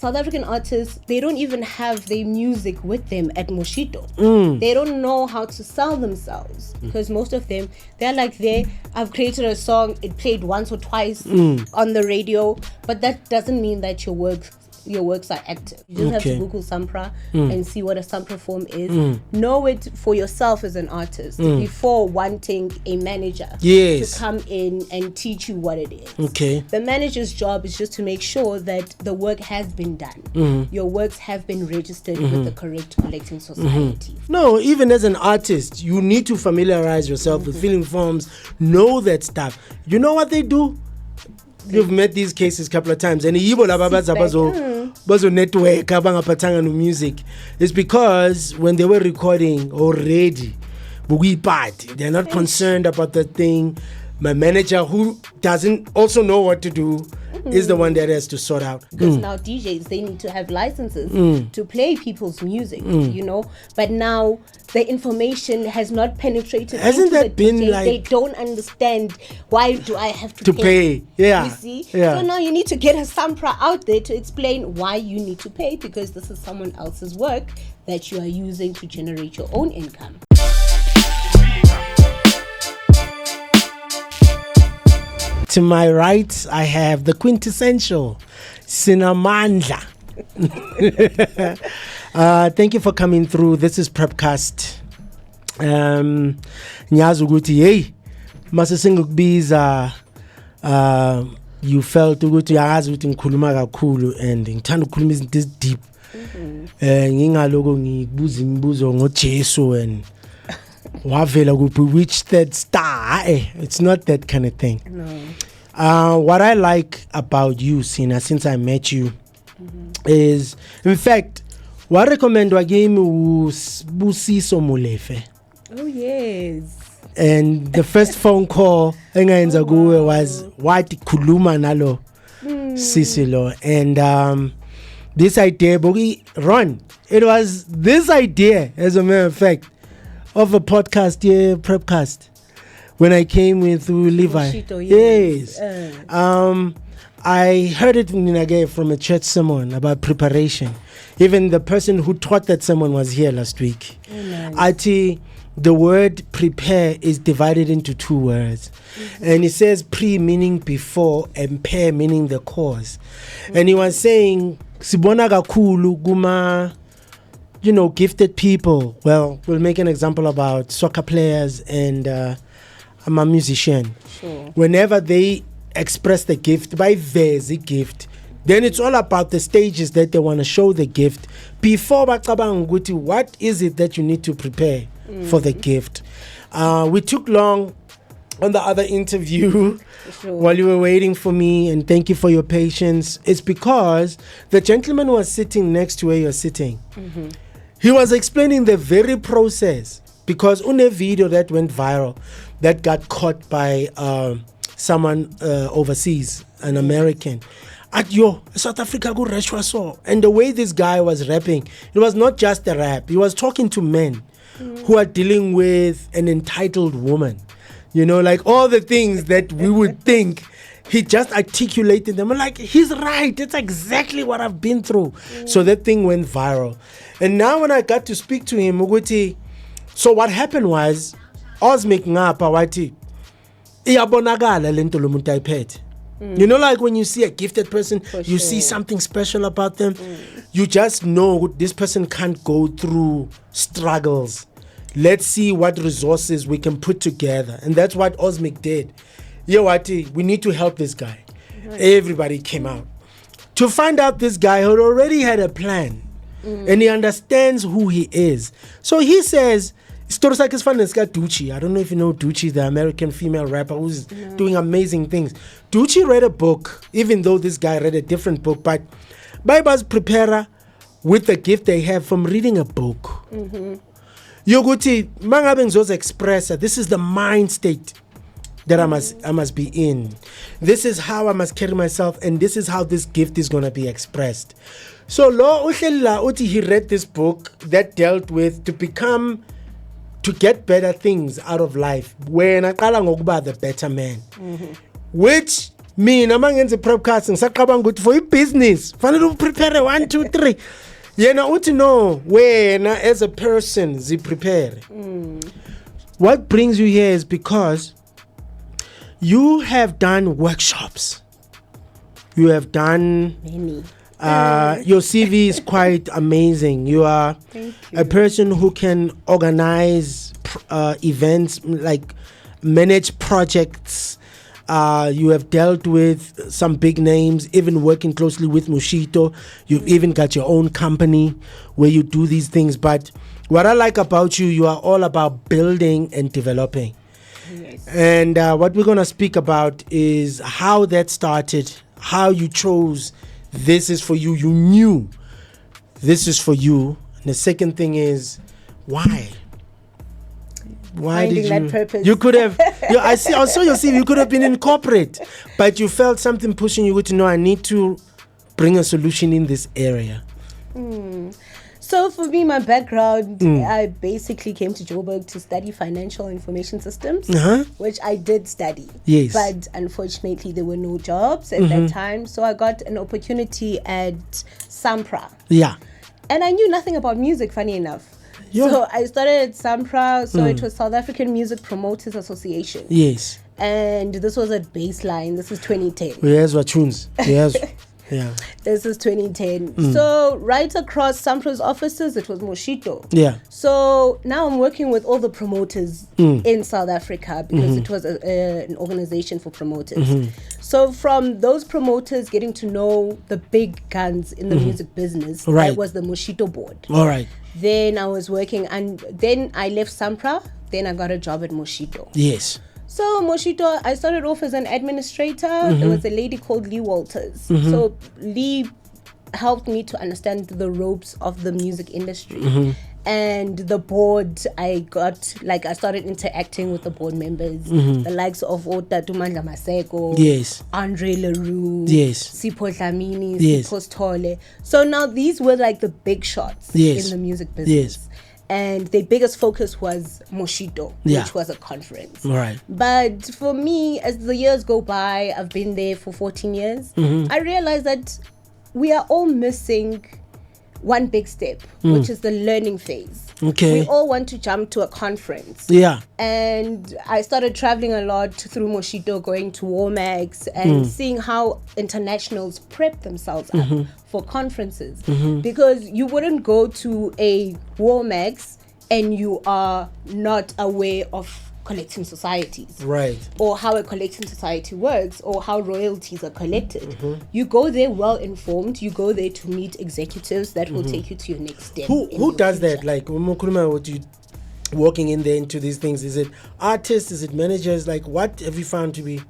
South African artists, they don't even have their music with them at Moshito. They don't know how to sell themselves because most of them, they're like, I've created a song, it played once or twice on the radio, but that doesn't mean that your works are active. You just have to Google Sampra and see what a Sampra form is. Know it for yourself as an artist before wanting a manager to come in and teach you what it is. The manager's job is just to make sure that the work has been done. Your works have been registered with the correct collecting society. No, even as an artist, you need to familiarize yourself with filling forms, know that stuff. You know what they do? You've met these cases a couple of times, and bazo network abangaphathanga no music. It's because when they were recording already, they're not concerned about the thing. My manager, who doesn't also know what to do, is the one that has to sort out. Because now DJs, they need to have licenses to play people's music, you know. But now the information has not penetrated. Hasn't that been DJs. like... They don't understand, why do I have to pay? Yeah. You see? Yeah. So now you need to get a Sampra out there to explain why you need to pay, because this is someone else's work that you are using to generate your own income. To my right, I have the quintessential Sinamandla. Thank you for coming through. This is PrepCast. Nyazi ukuthi hey mase sengikubiza you felt ukuthi uyazi ukuthi ngikhuluma kakhulu and ngithanda ukukhuluma izinto deep. Ngingaloko ngikubuza imibuzo ngoJesu and wavela kuphi which third star. It's not that kind of thing. No. What I like about you, Sina, since I met you, is, in fact, what I recommend wa game was Busiso Molefe. Oh yes. And the first phone call was what Kuluma Nalo Sisilo. And this idea, Bogi Ron, it was this idea, as a matter of fact, of a podcast, PrepCast, when I came with Levi. Moshito, yes. I heard it in Ninage from a church sermon about preparation. Even the person who taught that sermon was here last week. Nice. The word prepare is divided into two words. And it says pre meaning before and pair meaning the cause. And he was saying, Sibona kakulu guma, you know, gifted people. Well, we'll make an example about soccer players and I'm a musician. Sure. Whenever they express the gift, by there's a gift, then it's all about the stages that they want to show the gift. Before Bacabang Guti, what is it that you need to prepare for the gift? We took long on the other interview while you were waiting for me, and thank you for your patience. It's because the gentleman was sitting next to where you're sitting. He was explaining the very process, because on a video that went viral that got caught by someone overseas, an American, at South Africa go reshwa so. And the way this guy was rapping, it was not just a rap. He was talking to men who are dealing with an entitled woman. You know, like all the things that we would think, he just articulated them. I'm like, he's right. That's exactly what I've been through. So that thing went viral. And now when I got to speak to him, Muguti, so what happened was, I was making up awati. Iyabonakala lento lo muntu ayiphethe. You know, like when you see a gifted person, you see something special about them. You just know this person can't go through struggles. Let's see what resources we can put together. And that's what Osmic did. Yowati, we need to help this guy. Everybody came out. To find out this guy had already had a plan. And he understands who he is. So he says, Ducci. I don't know if you know Ducci, the American female rapper who's doing amazing things. Ducci read a book, even though this guy read a different book, but Bible's preparer with the gift they have from reading a book. Yoguti, Mangabengzo's expressor, this is the mind state that I must be in. This is how I must carry myself, and this is how this gift is going to be expressed. So Lo Uthella Uti, he read this book that dealt with to get better things out of life. When I call the better man, which mina mangenze PrepCast ngisaqabanga ukuthi for i-business fanele uprepare 1 2 3 yena uthi no wena as a person ziprepare. What brings you here is because you have done workshops, you have done many. Your CV is quite amazing. You are a person who can organize events, like manage projects. You have dealt with some big names, even working closely with Moshito. You've even got your own company where you do these things. But what I like about you, you are all about building and developing. Yes. And what we're going to speak about is how that started, how you chose this is for you. You knew this is for you. And the second thing is, why? Why Finding did you? that purpose. You could have. I saw your CV. You could have been in corporate, but you felt something pushing you to know I need to bring a solution in this area. So for me, my background, I basically came to Joburg to study financial information systems, which I did study. Yes. But unfortunately, there were no jobs at that time. So I got an opportunity at Sampra. Yeah. And I knew nothing about music, funny enough. Yeah. So I started at Sampra. So it was South African Music Promoters Association. Yes. And this was at Baseline. This is 2010. Yes, what tunes? Yes. Yeah. This is 2010. So right across Sampra's offices, it was Moshito. Yeah. So now I'm working with all the promoters in South Africa because it was an organization for promoters. So from those promoters getting to know the big guns in the music business, Right. that was the Moshito board. All right. Then I was working, and then I left Sampra. Then I got a job at Moshito. Yes. So Moshito, I started off as an administrator. There was a lady called Lee Walters. So Lee helped me to understand the ropes of the music industry. And the board, I started interacting with the board members, the likes of Otatumandla Maseko, Yes. Andre Leroux, Yes. Sipho Dlamini, Yes. Sipho Stole. So now these were like the big shots Yes. in the music business. Yes. And their biggest focus was Moshito, Yeah. which was a conference. All right. But for me, as the years go by, I've been there for 14 years, I realized that we are all missing one big step, which is the learning phase. Okay. We all want to jump to a conference. Yeah. And I started traveling a lot through Moshito, going to Warmax and seeing how internationals prep themselves up for conferences. Because you wouldn't go to a Warmax and you are not aware of collecting societies. Right. Or how a collecting society works, or how royalties are collected. You go there well informed. You go there to meet executives that will take you to your next step. Who does that? Like, what you walking in there into these things? Is it artists? Is it managers? Like, what have you found to be?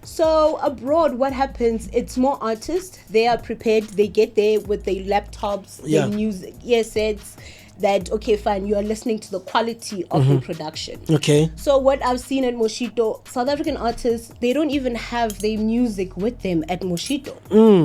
So abroad, what happens? It's more artists. They are prepared. They get there with their laptops, Yeah. their music earsets. That okay, fine. You are listening to the quality of the production. Okay. So what I've seen at Moshito, South African artists, they don't even have their music with them at Moshito.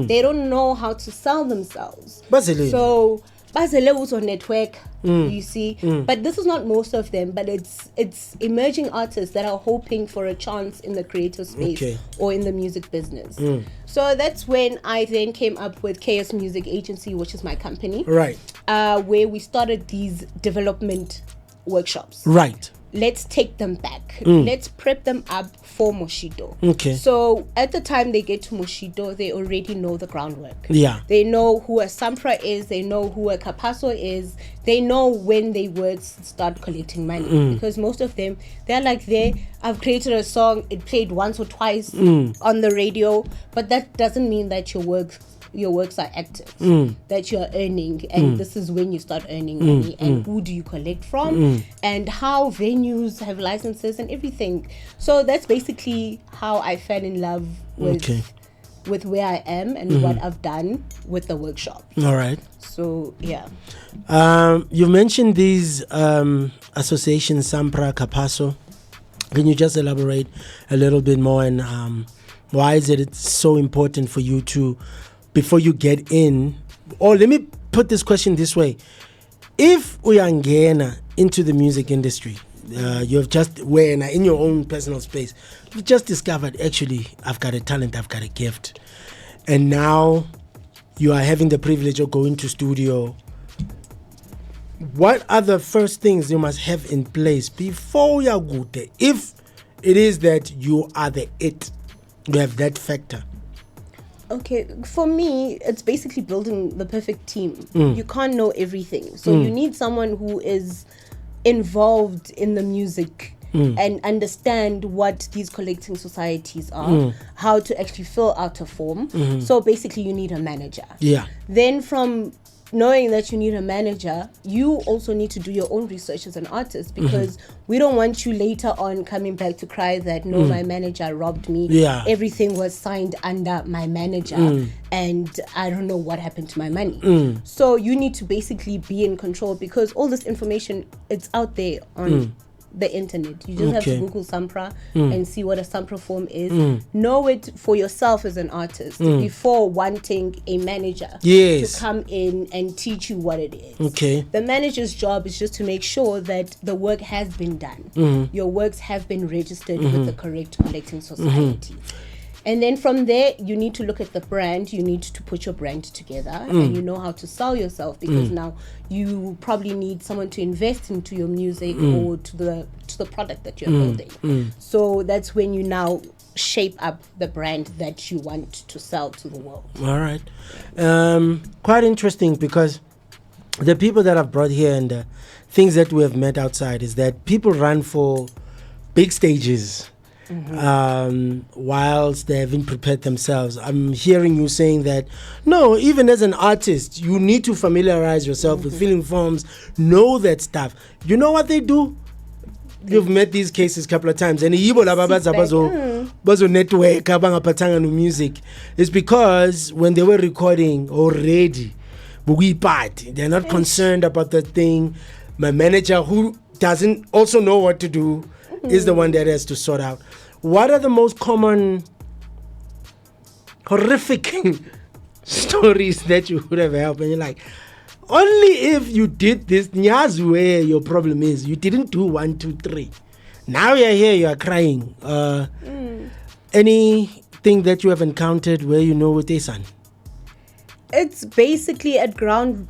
They don't know how to sell themselves. Basically. So Bazele was on network, you see. But this is not most of them, but it's emerging artists that are hoping for a chance in the creative space or in the music business. So that's when I then came up with KS Music Agency, which is my company. Right. Where we started these development workshops. Right. Let's take them back. Let's prep them up for Moshito. Okay. So at the time they get to Moshito, they already know the groundwork. Yeah. They know who a Sampra is. They know who a Capasso is. They know when they would start collecting money. Because most of them, they're like, I've created a song, it played once or twice on the radio, but that doesn't mean that your works are active, that you're earning, and this is when you start earning money, and who do you collect from, and how venues have licenses and everything. So that's basically how I fell in love with where I am and what I've done with the workshop. All right. So yeah. You mentioned these associations, Sampra, Capasso. Can you just elaborate a little bit more, and why is it so important for you to, before you get in, or let me put this question this way. If we are into the music industry, You have just, when in your own personal space, you've just discovered, actually, I've got a talent, I've got a gift. And now you are having the privilege of going to studio. What are the first things you must have in place before you go there? If it is that you are you have that factor. Okay, for me, it's basically building the perfect team. You can't know everything. So you need someone who is involved in the music and understand what these collecting societies are, how to actually fill out a form. So basically, you need a manager. Yeah. Then from knowing that you need a manager, you also need to do your own research as an artist, because we don't want you later on coming back to cry that no, my manager robbed me. Yeah. Everything was signed under my manager and I don't know what happened to my money. So you need to basically be in control, because all this information, it's out there on the internet. You just have to Google Sampra and see what a Sampra form is. Know it for yourself as an artist before wanting a manager to come in and teach you what it is. Okay. The manager's job is just to make sure that the work has been done. Your works have been registered with the correct collecting society. And then from there, you need to look at the brand. You need to put your brand together, and you know how to sell yourself, because now you probably need someone to invest into your music or to the product that you're building. So that's when you now shape up the brand that you want to sell to the world. All right. Quite interesting, because the people that I've brought here and the things that we have met outside is that people run for big stages. Whilst they haven't prepared themselves. I'm hearing you saying that, no, even as an artist, you need to familiarize yourself with filling forms, know that stuff. You know what they do? You've met these cases a couple of times, and bazo network abangaphathanga no music. It's because when they were recording already, they're not concerned about the thing. My manager, who doesn't also know what to do, is the one that has to sort out. What are the most common horrific stories that you would have helped? And you're like, only if you did this, nyazi where your problem is. You didn't do 1, 2, 3. Now you're here, you are crying. Anything that you have encountered where you know with a son? It's basically at ground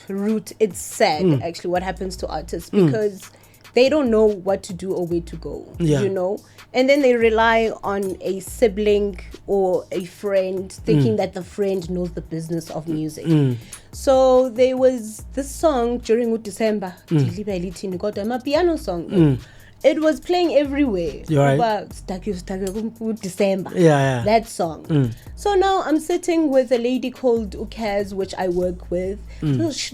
root. It's sad, actually, what happens to artists, because they don't know what to do or where to go, you know? And then they rely on a sibling or a friend, thinking that the friend knows the business of music. So there was this song during December, a piano song. It was playing everywhere. Right. December. Yeah. That song. So now I'm sitting with a lady called Ukaz, which I work with.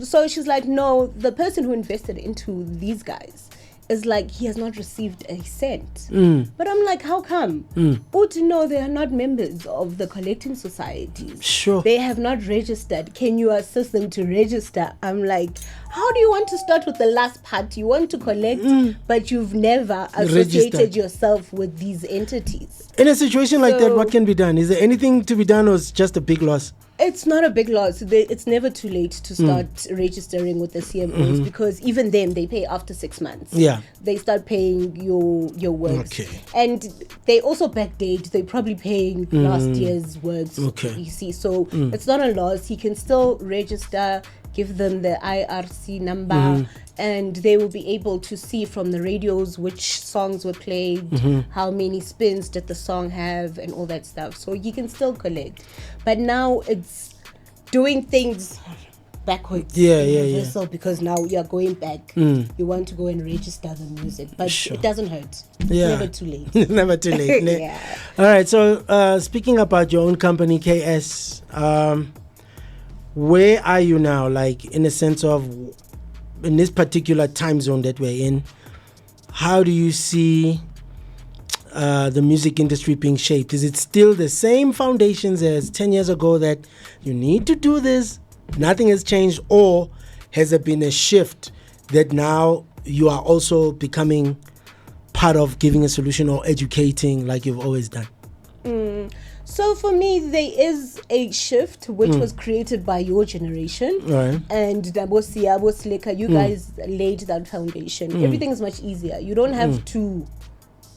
So she's like, no, the person who invested into these guys is like, he has not received a cent. But I'm like, how come? No, they are not members of the collecting societies. Sure. They have not registered. Can you assist them to register? I'm like, how do you want to start with the last part? You want to collect, but you've never associated yourself with these entities. In a situation like that, what can be done? Is there anything to be done, or is it just a big loss? It's not a big loss. It's never too late to start registering with the CMOs, because even them, they pay after 6 months. Yeah. They start paying your works. Okay. And they also backdate. They're probably paying last year's works. Okay. You see, so it's not a loss. He can still register, give them the IRC number, and they will be able to see from the radios which songs were played, how many spins did the song have, and all that stuff. So you can still collect. But now it's doing things backwards. Yeah. Because now you're going back. You want to go and register the music. But it doesn't hurt. It's never too late. Never too late. Yeah. All right, so speaking about your own company, KS, where are you now? Like, in a sense of, in this particular time zone that we're in, how do you see the music industry being shaped? Is it still the same foundations as 10 years ago, that you need to do this, nothing has changed, or has there been a shift that now you are also becoming part of giving a solution or educating like you've always done? So for me, there is a shift which was created by your generation. Right. And Dabosia, Bosleka, you guys laid that foundation. Everything is much easier. You don't have to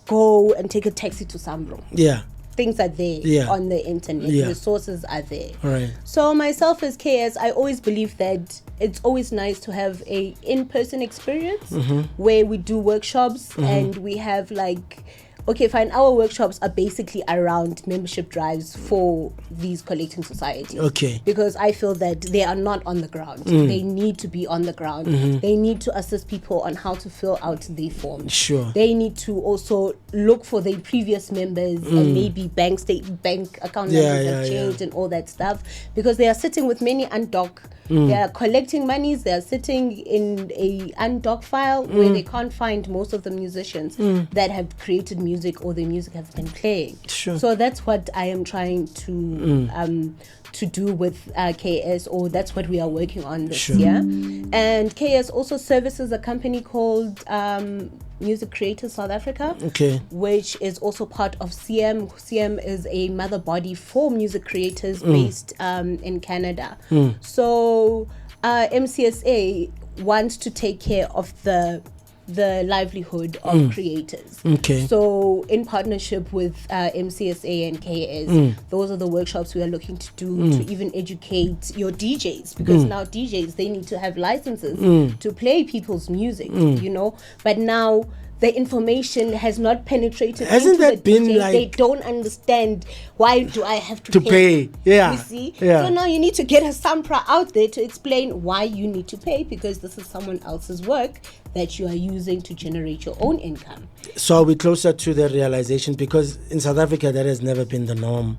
go and take a taxi to Sambro. Yeah. Things are there on the internet. Yeah. Resources are there. Right. So myself as KS, I always believe that it's always nice to have a in-person experience where we do workshops and we have like, okay, fine, our workshops are basically around membership drives for these collecting societies. Okay. Because I feel that they are not on the ground. They need to be on the ground. They need to assist people on how to fill out their forms. Sure. They need to also look for their previous members and maybe bank account numbers have changed and all that stuff. Because they are sitting with many undoc. They are collecting monies. They are sitting in a undoc file where they can't find most of the musicians that have created music or the music has been playing. Sure. So that's what I am trying to do with KS, or that's what we are working on this year. And KS also services a company called Music Creators South Africa, which is also part of CM. CM is a mother body for music creators based in Canada. So MCSA wants to take care of the livelihood of creators. So in partnership with MCSA and KS, those are the workshops we are looking to do to even educate your DJs, because now DJs, they need to have licenses to play people's music, you know, but now the information has not penetrated. Hasn't into that the been DJ. like... They don't understand, why do I have to pay? Yeah. You see? Yeah. So now you need to get a Sampra out there to explain why you need to pay, because this is someone else's work that you are using to generate your own income. So are we closer to the realization? Because in South Africa, that has never been the norm.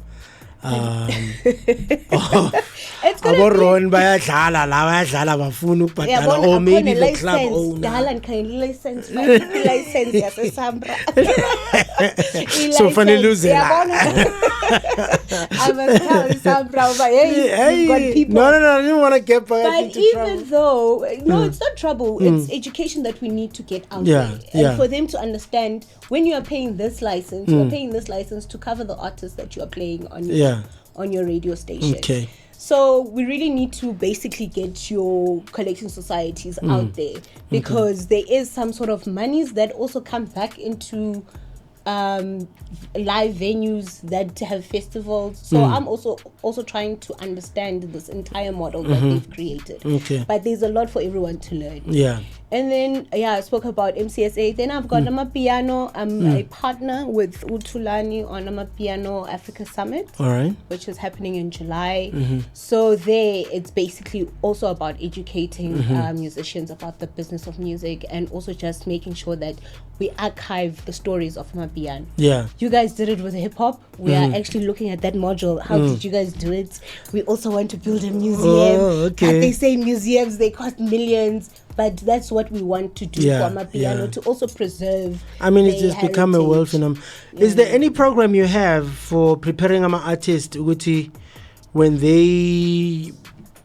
It's gonna be... Or maybe the club owner. So funny losing. I must tell Sambra, but hey, you've got people. No, I didn't want to get back but into even trouble. though, no, it's not trouble. It's education that we need to get out there. And for them to understand, when you are paying this license, you are paying this license to cover the artists that you are playing on your radio station. Okay. So we really need to basically get your collecting societies out there, because there is some sort of monies that also come back into live venues that have festivals. So I'm also trying to understand this entire model that they've created. But there's a lot for everyone to learn. And then I spoke about MCSA. Then I've got Amapiano. I'm a partner with Utulani on Amapiano Africa Summit, which is happening in July. So there, it's basically also about educating musicians about the business of music, and also just making sure that we archive the stories of Amapiano. You guys did it with hip hop. We are actually looking at that module. How did you guys do it? We also want to build a museum. But they say museums, they cost millions. But that's what we want to do for Amapiano, to also preserve. I mean, it's just become a world phenomenon. Is there any program you have for preparing an artist, Uguti, when they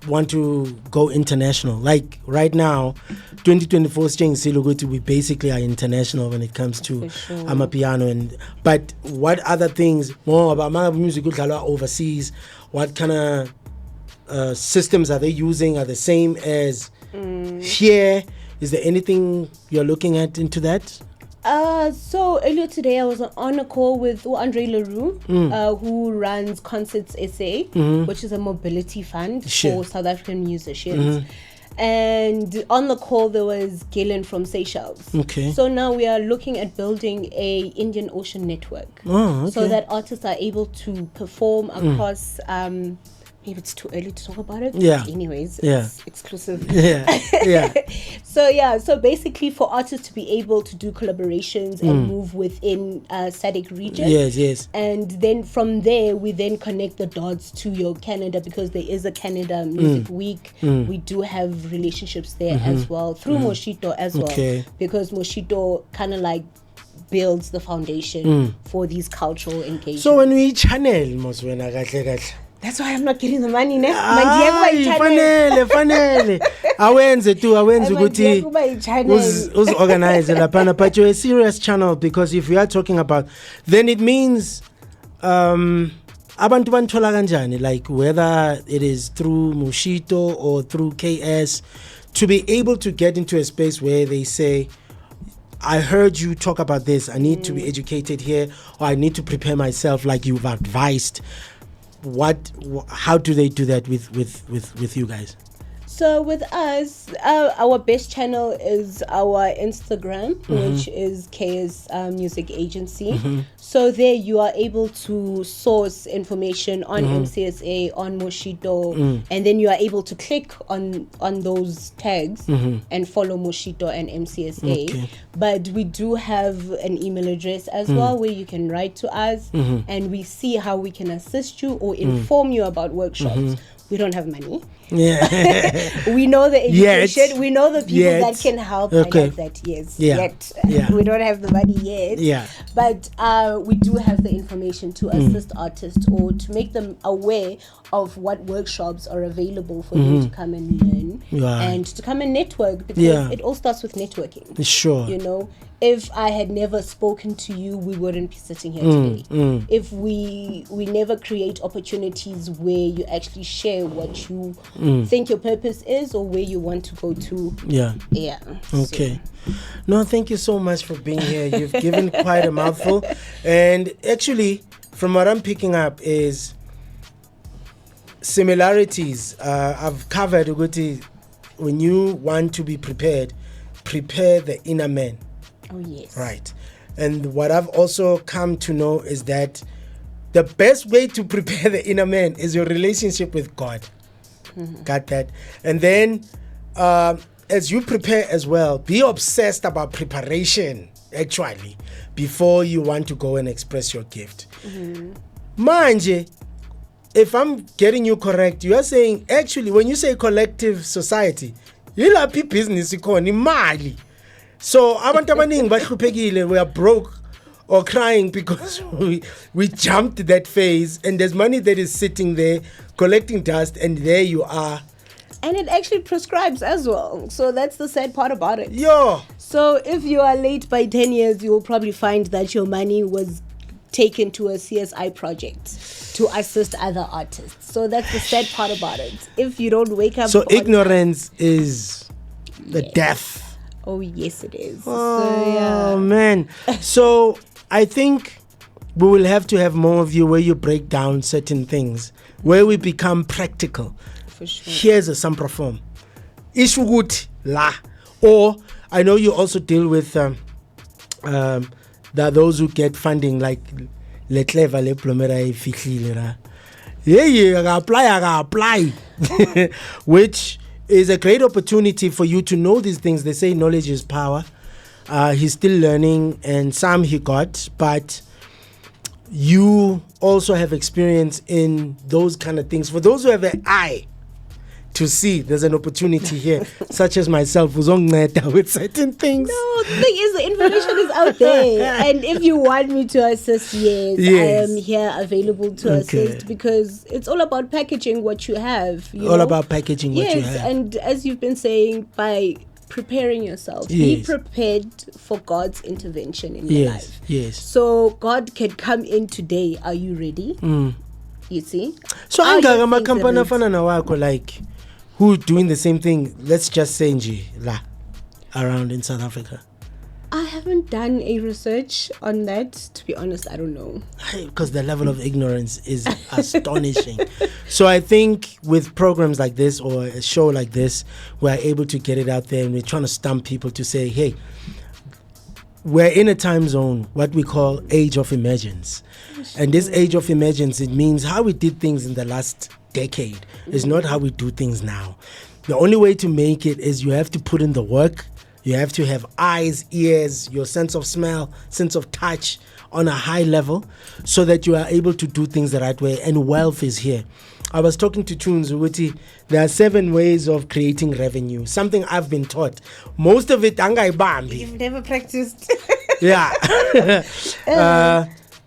want to go international? Like right now, 2024 Siluguti, we basically are international when it comes to Amapiano. But what other things more about music overseas? What kind of systems are they using? Are the same as here? Is there anything you're looking at into that? So earlier today I was on a call with Andre Leroux, who runs Concerts SA, which is a mobility fund for South African musicians. And on the call there was Galen from Seychelles. So now we are looking at building a Indian Ocean network, so that artists are able to perform across maybe it's too early to talk about it. Anyways, it's exclusive. So basically for artists to be able to do collaborations and move within SADC region. And then from there, we then connect the dots to your Canada, because there is a Canada Music Week. We do have relationships there as well, through Moshito as well. Because Moshito kind of like builds the foundation for these cultural engagements. So when we channel, that's why I'm not getting the money now. Fanele. Awenze ukuthi organize lapana, but you're a serious channel, because if we are talking about, then it means abantu banthola kanjani, like whether it is through Moshito or through KS, to be able to get into a space where they say, I heard you talk about this, I need to be educated here, or I need to prepare myself like you've advised. How do they do that with you guys? So with us, our best channel is our Instagram, which is KS Music Agency. So there you are able to source information on MCSA, on Moshito, and then you are able to click on those tags and follow Moshito and MCSA. Okay. But we do have an email address as well where you can write to us and we see how we can assist you or inform you about workshops. We don't have money. Yeah. We know the education. Yet. We know the people Yet. that can help. Okay. I like that. Yes. Yeah. Yet. Yeah. We don't have the money yet. Yeah. But we do have the information to assist artists or to make them aware of what workshops are available for them to come and learn and to come and network, because it all starts with networking. Sure. You know, if I had never spoken to you, we wouldn't be sitting here today. If we never create opportunities where you actually share what you think your purpose is or where you want to go to. Yeah. Okay. No, thank you so much for being here. You've given quite a mouthful. And actually, from what I'm picking up is similarities. I've covered when you want to be prepared, prepare the inner man. Oh, yes. Right. And what I've also come to know is that the best way to prepare the inner man is your relationship with God. Got that? And then as you prepare as well, be obsessed about preparation, actually, before you want to go and express your gift. Manje, if I'm getting you correct, you are saying, actually, when you say collective society, yilaphi business ikhona imali. So abantu abaningi bahluphekile, we are broke or crying because we jumped that phase, and there's money that is sitting there collecting dust, and there you are. And it actually prescribes as well. So that's the sad part about it. Yo. So if you are late by 10 years, you will probably find that your money was taken to a CSI project to assist other artists. So that's the sad part about it. If you don't wake up. So ignorance is the death. Oh, yes, it is. Oh, man. So I think we will have to have more of you where you break down certain things, where we become practical. For sure. Here's a sample form. Ishugut la. Or I know you also deal with those who get funding, like le clever le plomera fihlile. Yeah, I apply. Which is a great opportunity for you to know these things. They say knowledge is power. He's still learning, and some he got, but you also have experience in those kind of things. For those who have an eye to see, there's an opportunity here, such as myself, who's on with certain things. No, the thing is, the information is out there. And if you want me to assist, yes. I am here available to assist, because it's all about packaging what you have. About packaging what you have. Yes, and as you've been saying, by preparing yourself, be prepared for God's intervention in your life. Yes. So God can come in today. Are you ready? You see? So I'm company like who doing the same thing, let's just say around in South Africa. I haven't done a research on that, to be honest. I don't know, because the level of ignorance is astonishing. So I think with programs like this or a show like this, we're able to get it out there, and we're trying to stump people to say, hey, we're in a time zone, what we call age of emergence. And this age of emergence, it means how we did things in the last decade is not how we do things now. The only way to make it is you have to put in the work. You have to have eyes, ears, your sense of smell, sense of touch on a high level, so that you are able to do things the right way. And wealth is here. I was talking to Tunes Uguti. There are 7 ways of creating revenue. Something I've been taught. Most of it, you've never practiced. Yeah.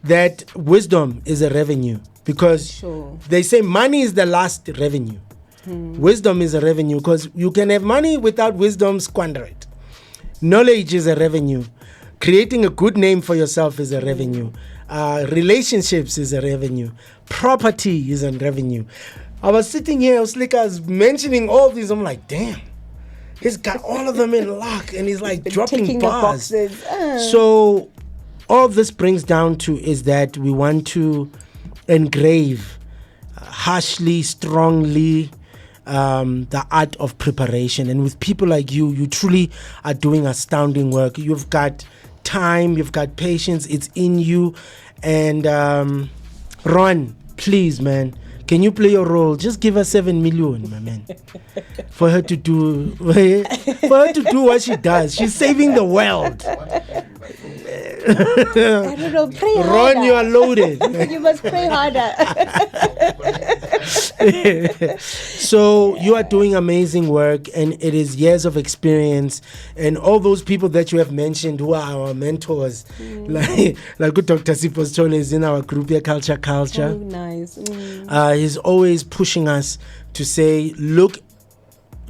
That wisdom is a revenue, because they say money is the last revenue. Wisdom is a revenue, because you can have money without wisdom, squander it. Knowledge is a revenue. Creating a good name for yourself is a revenue. Relationships is a revenue. property is in revenue. I was sitting here, I was mentioning all these. I'm like, damn, he's got all of them in lock, and he's like dropping bars. So all this brings down to is that we want to engrave harshly, strongly, the art of preparation. And with people like you, you truly are doing astounding work. You've got time, you've got patience, it's in you. And Ron, please, man, can you play your role? Just give her 7 million, my man, for her to do what she does. She's saving the world. I don't know, pray harder. Ron, you are loaded. You must pray harder. So you are doing amazing work, and it is years of experience, and all those people that you have mentioned who are our mentors, like Dr. Sipostole is in our group here, Culture. Oh, nice. He's always pushing us to say, look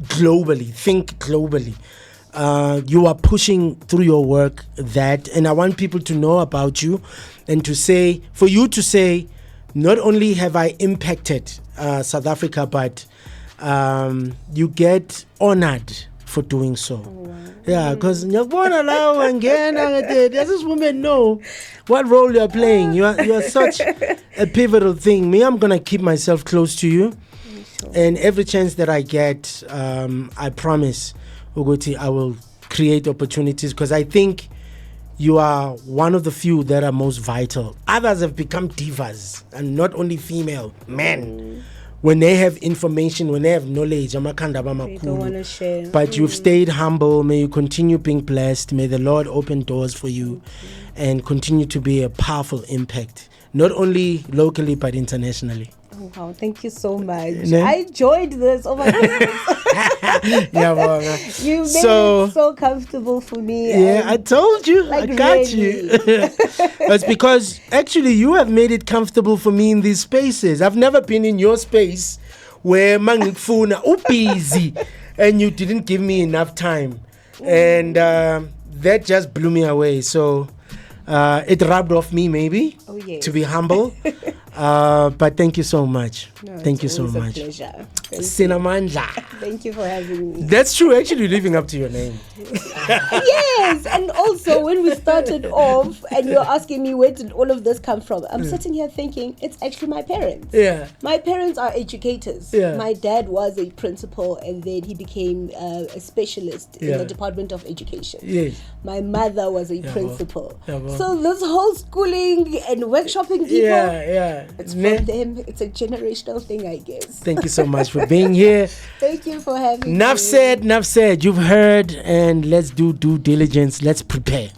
globally, think globally. You are pushing through your work that, and I want people to know about you, and to say, for you to say, not only have I impacted South Africa, but you get honored for doing so. Oh, wow. Yeah, because this women know what role you are playing. You are such a pivotal thing. Me, I'm gonna keep myself close to you, and every chance that I get, I promise, Ugoti, I will create opportunities, because I think you are one of the few that are most vital. Others have become divas, and not only female, men. When they have information, when they have knowledge, they don't want to share. But you've stayed humble. May you continue being blessed. May the Lord open doors for you and continue to be a powerful impact, not only locally, but internationally. Oh, wow, thank you so much. I enjoyed this. Oh my goodness. You made it so comfortable for me. Yeah, I told you. I got you. That's because actually you have made it comfortable for me in these spaces. I've never been in your space where mangifuna busy and you didn't give me enough time. And that just blew me away. So it rubbed off me maybe to be humble. But thank you so much. Thank you so much. It's a pleasure. Sinamandla. Thank you for having me. That's true, actually living up to your name. Yes, and also when we started off and you're asking me where did all of this come from, I'm sitting here thinking it's actually my parents. Yeah. My parents are educators. Yeah. My dad was a principal, and then he became a specialist in the Department of Education. Yes. My mother was a principal. So this whole schooling and workshopping people, it's from them. It's a generational thing, I guess. Thank you so much for being here. Thank you for having me. Enough said. You've heard, and let's do due diligence. Let's prepare.